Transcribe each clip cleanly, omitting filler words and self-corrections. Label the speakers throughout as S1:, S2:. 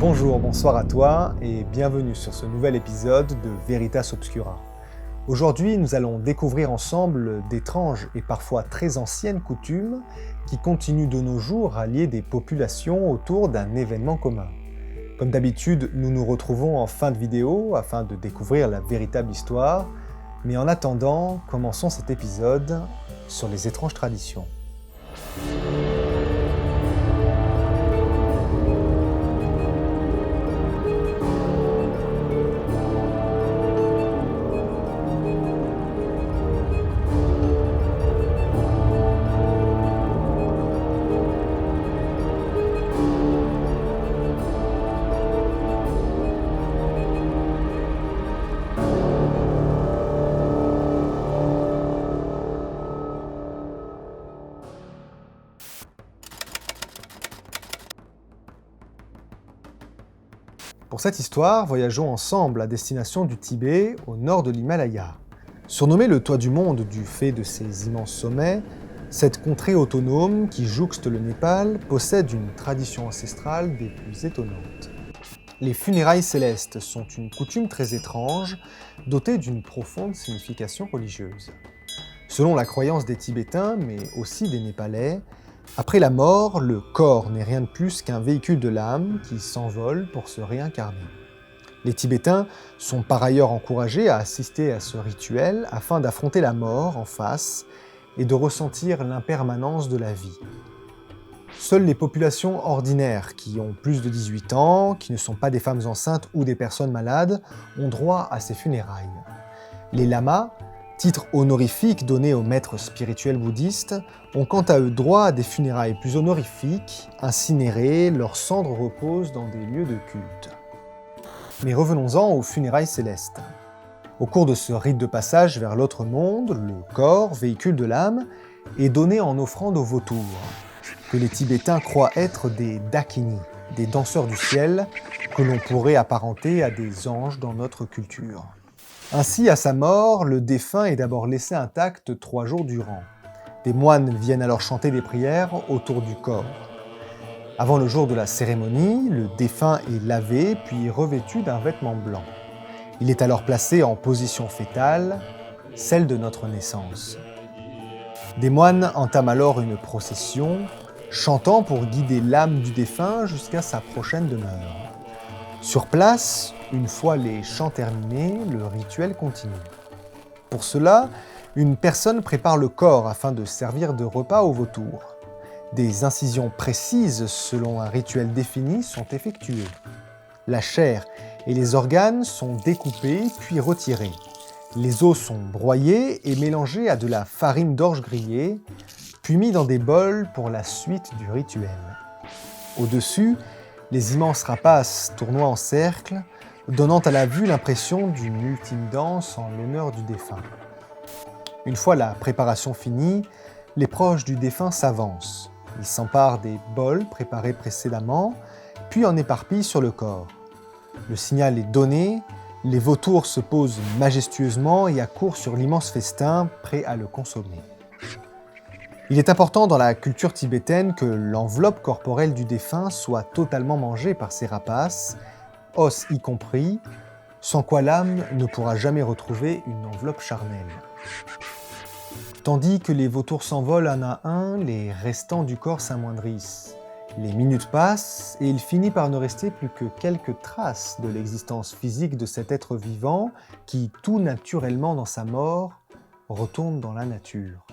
S1: Bonjour, bonsoir à toi et bienvenue sur ce nouvel épisode de Veritas Obscura. Aujourd'hui, nous allons découvrir ensemble d'étranges et parfois très anciennes coutumes qui continuent de nos jours à lier des populations autour d'un événement commun. Comme d'habitude, nous nous retrouvons en fin de vidéo afin de découvrir la véritable histoire, mais en attendant, commençons cet épisode sur les étranges traditions. Pour cette histoire, voyageons ensemble à destination du Tibet, au nord de l'Himalaya. Surnommée le toit du monde du fait de ses immenses sommets, cette contrée autonome qui jouxte le Népal possède une tradition ancestrale des plus étonnantes. Les funérailles célestes sont une coutume très étrange, dotée d'une profonde signification religieuse. Selon la croyance des Tibétains, mais aussi des Népalais, après la mort, le corps n'est rien de plus qu'un véhicule de l'âme qui s'envole pour se réincarner. Les Tibétains sont par ailleurs encouragés à assister à ce rituel afin d'affronter la mort en face et de ressentir l'impermanence de la vie. Seules les populations ordinaires qui ont plus de 18 ans, qui ne sont pas des femmes enceintes ou des personnes malades, ont droit à ces funérailles. Les lamas, titre honorifique donné aux maîtres spirituels bouddhistes, ont quant à eux droit à des funérailles plus honorifiques, incinérés, leurs cendres reposent dans des lieux de culte. Mais revenons-en aux funérailles célestes. Au cours de ce rite de passage vers l'autre monde, le corps, véhicule de l'âme, est donné en offrande aux vautours, que les Tibétains croient être des dakini, des danseurs du ciel, que l'on pourrait apparenter à des anges dans notre culture. Ainsi, à sa mort, le défunt est d'abord laissé intact 3 jours durant. Des moines viennent alors chanter des prières autour du corps. Avant le jour de la cérémonie, le défunt est lavé puis revêtu d'un vêtement blanc. Il est alors placé en position fétale, celle de notre naissance. Des moines entament alors une procession, chantant pour guider l'âme du défunt jusqu'à sa prochaine demeure. Sur place, une fois les chants terminés, le rituel continue. Pour cela, une personne prépare le corps afin de servir de repas aux vautours. Des incisions précises selon un rituel défini sont effectuées. La chair et les organes sont découpés puis retirés. Les os sont broyés et mélangés à de la farine d'orge grillée, puis mis dans des bols pour la suite du rituel. Au-dessus, les immenses rapaces tournoient en cercle, donnant à la vue l'impression d'une ultime danse en l'honneur du défunt. Une fois la préparation finie, les proches du défunt s'avancent. Ils s'emparent des bols préparés précédemment, puis en éparpillent sur le corps. Le signal est donné, les vautours se posent majestueusement et accourent sur l'immense festin, prêts à le consommer. Il est important dans la culture tibétaine que l'enveloppe corporelle du défunt soit totalement mangée par ces rapaces, os y compris, sans quoi l'âme ne pourra jamais retrouver une enveloppe charnelle. Tandis que les vautours s'envolent un à un, les restants du corps s'amoindrissent. Les minutes passent et il finit par ne rester plus que quelques traces de l'existence physique de cet être vivant qui, tout naturellement dans sa mort, retourne dans la nature.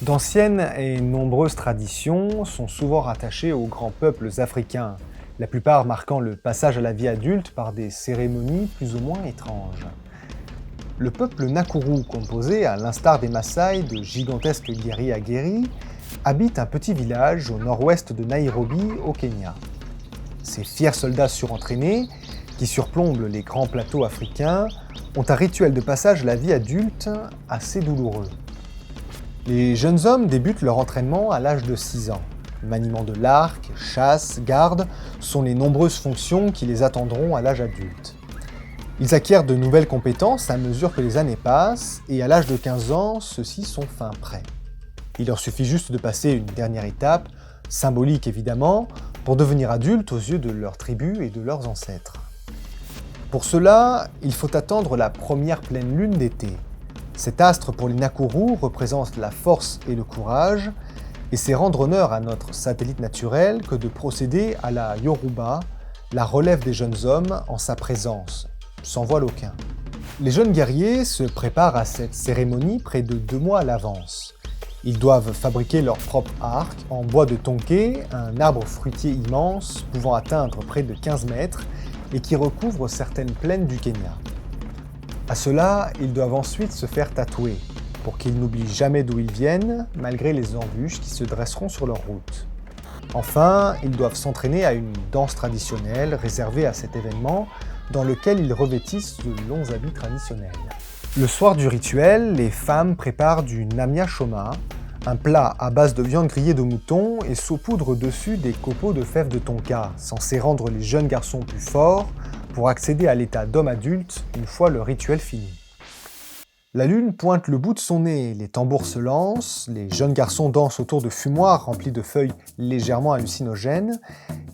S1: D'anciennes et nombreuses traditions sont souvent rattachées aux grands peuples africains, la plupart marquant le passage à la vie adulte par des cérémonies plus ou moins étranges. Le peuple Nakuru, composé, à l'instar des Maasai, de gigantesques guerriers aguerris, habite un petit village au nord-ouest de Nairobi, au Kenya. Ces fiers soldats surentraînés, qui surplombent les grands plateaux africains, ont un rituel de passage à la vie adulte assez douloureux. Les jeunes hommes débutent leur entraînement à l'âge de 6 ans. Maniement de l'arc, chasse, garde sont les nombreuses fonctions qui les attendront à l'âge adulte. Ils acquièrent de nouvelles compétences à mesure que les années passent, et à l'âge de 15 ans, ceux-ci sont fin prêts. Il leur suffit juste de passer une dernière étape, symbolique évidemment, pour devenir adultes aux yeux de leur tribu et de leurs ancêtres. Pour cela, il faut attendre la première pleine lune d'été. Cet astre pour les Nakuru représente la force et le courage, et c'est rendre honneur à notre satellite naturel que de procéder à la Yoruba, la relève des jeunes hommes en sa présence, sans voile aucun. Les jeunes guerriers se préparent à cette cérémonie près de 2 mois à l'avance. Ils doivent fabriquer leur propre arc en bois de tonké, un arbre fruitier immense pouvant atteindre près de 15 mètres et qui recouvre certaines plaines du Kenya. À cela, ils doivent ensuite se faire tatouer, pour qu'ils n'oublient jamais d'où ils viennent, malgré les embûches qui se dresseront sur leur route. Enfin, ils doivent s'entraîner à une danse traditionnelle réservée à cet événement, dans lequel ils revêtissent de longs habits traditionnels. Le soir du rituel, les femmes préparent du namia choma, un plat à base de viande grillée de mouton et saupoudrent dessus des copeaux de fèves de tonka, censés rendre les jeunes garçons plus forts pour accéder à l'état d'homme adulte une fois le rituel fini. La lune pointe le bout de son nez, les tambours se lancent, les jeunes garçons dansent autour de fumoirs remplis de feuilles légèrement hallucinogènes,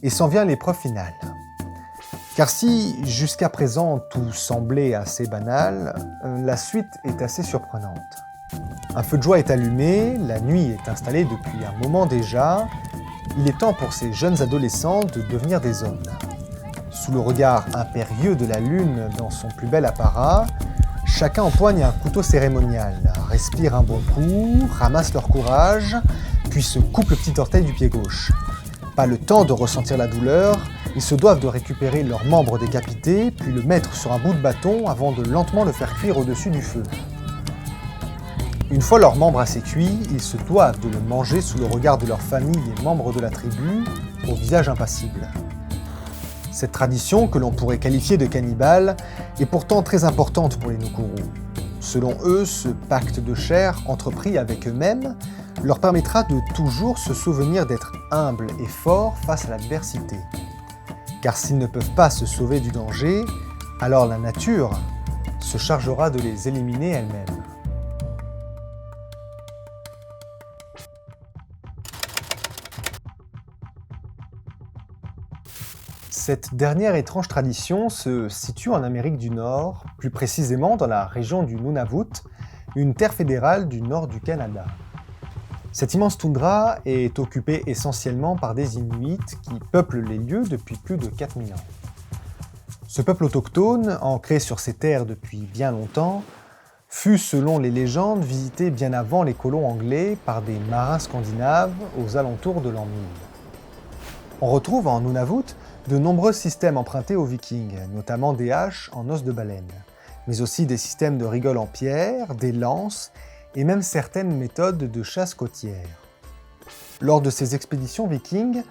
S1: et s'en vient l'épreuve finale. Car si, jusqu'à présent, tout semblait assez banal, la suite est assez surprenante. Un feu de joie est allumé, la nuit est installée depuis un moment déjà, il est temps pour ces jeunes adolescents de devenir des hommes. Sous le regard impérieux de la lune dans son plus bel apparat, chacun empoigne un couteau cérémonial, respire un bon coup, ramasse leur courage, puis se coupe le petit orteil du pied gauche. Pas le temps de ressentir la douleur, ils se doivent de récupérer leur membre décapité, puis le mettre sur un bout de bâton avant de lentement le faire cuire au-dessus du feu. Une fois leur membre assez cuit, ils se doivent de le manger sous le regard de leur famille et membres de la tribu, au visage impassible. Cette tradition, que l'on pourrait qualifier de cannibale, est pourtant très importante pour les Nakuru. Selon eux, ce pacte de chair, entrepris avec eux-mêmes, leur permettra de toujours se souvenir d'être humbles et forts face à l'adversité. Car s'ils ne peuvent pas se sauver du danger, alors la nature se chargera de les éliminer elle-même. Cette dernière étrange tradition se situe en Amérique du Nord, plus précisément dans la région du Nunavut, une terre fédérale du nord du Canada. Cette immense toundra est occupée essentiellement par des Inuits qui peuplent les lieux depuis plus de 4000 ans. Ce peuple autochtone, ancré sur ces terres depuis bien longtemps, fut, selon les légendes, visité bien avant les colons anglais par des marins scandinaves aux alentours de l'an 1000. On retrouve en Nunavut de nombreux systèmes empruntés aux Vikings, notamment des haches en os de baleine, mais aussi des systèmes de rigoles en pierre, des lances et même certaines méthodes de chasse côtière. Lors de ces expéditions vikings,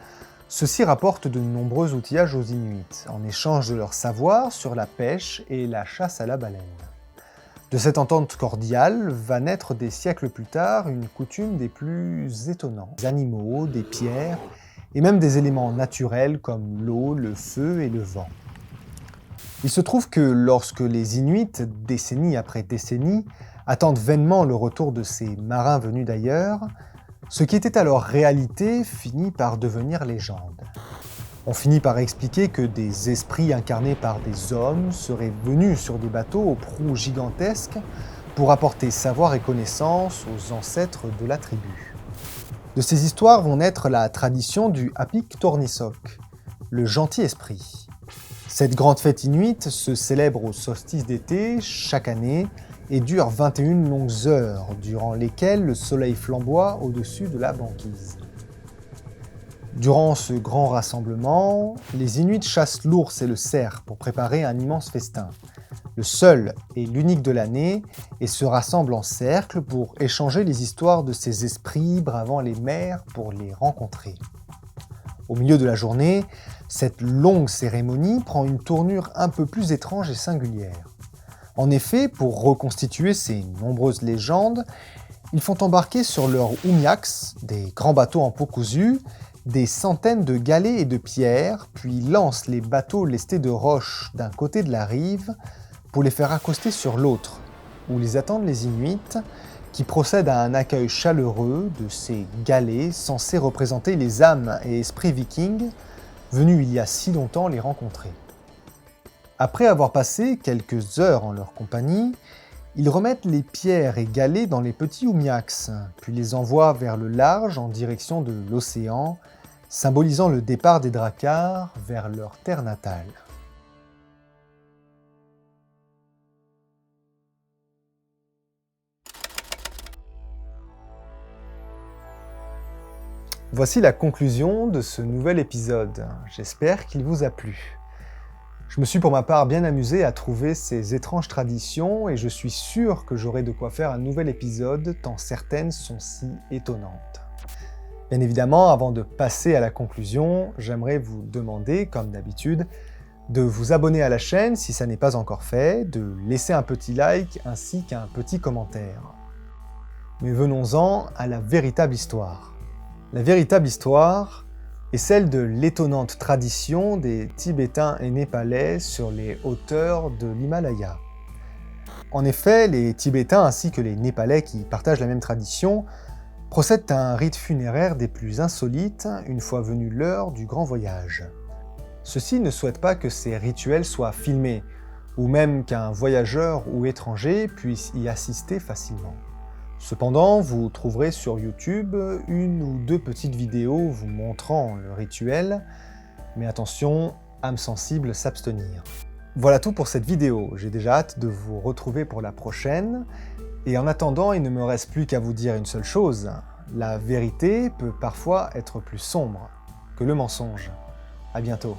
S1: ceux-ci rapportent de nombreux outillages aux Inuits, en échange de leur savoir sur la pêche et la chasse à la baleine. De cette entente cordiale va naître des siècles plus tard une coutume des plus étonnants. Des animaux, des pierres et même des éléments naturels comme l'eau, le feu et le vent. Il se trouve que lorsque les Inuits, décennie après décennie, attendent vainement le retour de ces marins venus d'ailleurs, ce qui était alors réalité finit par devenir légende. On finit par expliquer que des esprits incarnés par des hommes seraient venus sur des bateaux aux proues gigantesques pour apporter savoir et connaissance aux ancêtres de la tribu. De ces histoires vont naître la tradition du Apik Tornisok, le gentil esprit. Cette grande fête inuite se célèbre au solstice d'été chaque année et dure 21 longues heures, durant lesquelles le soleil flamboie au-dessus de la banquise. Durant ce grand rassemblement, les Inuits chassent l'ours et le cerf pour préparer un immense festin, le seul et l'unique de l'année, et se rassemblent en cercle pour échanger les histoires de ces esprits bravant les mers pour les rencontrer. Au milieu de la journée, cette longue cérémonie prend une tournure un peu plus étrange et singulière. En effet, pour reconstituer ces nombreuses légendes, ils font embarquer sur leurs umiaks, des grands bateaux en peau cousue, des centaines de galets et de pierres, puis lancent les bateaux lestés de roches d'un côté de la rive, pour les faire accoster sur l'autre, où les attendent les Inuits, qui procèdent à un accueil chaleureux de ces galets censés représenter les âmes et esprits vikings venus il y a si longtemps les rencontrer. Après avoir passé quelques heures en leur compagnie, ils remettent les pierres et galets dans les petits oumiaks, puis les envoient vers le large en direction de l'océan, symbolisant le départ des Drakkars vers leur terre natale. Voici la conclusion de ce nouvel épisode. J'espère qu'il vous a plu. Je me suis pour ma part bien amusé à trouver ces étranges traditions et je suis sûr que j'aurai de quoi faire un nouvel épisode tant certaines sont si étonnantes. Bien évidemment, avant de passer à la conclusion, j'aimerais vous demander, comme d'habitude, de vous abonner à la chaîne si ça n'est pas encore fait, de laisser un petit like ainsi qu'un petit commentaire. Mais venons-en à la véritable histoire. La véritable histoire est celle de l'étonnante tradition des Tibétains et Népalais sur les hauteurs de l'Himalaya. En effet, les Tibétains ainsi que les Népalais qui partagent la même tradition procèdent à un rite funéraire des plus insolites une fois venue l'heure du grand voyage. Ceux-ci ne souhaitent pas que ces rituels soient filmés, ou même qu'un voyageur ou étranger puisse y assister facilement. Cependant, vous trouverez sur YouTube une ou deux petites vidéos vous montrant le rituel, mais attention, âme sensible s'abstenir. Voilà tout pour cette vidéo, j'ai déjà hâte de vous retrouver pour la prochaine, et en attendant, il ne me reste plus qu'à vous dire une seule chose, la vérité peut parfois être plus sombre que le mensonge. À bientôt.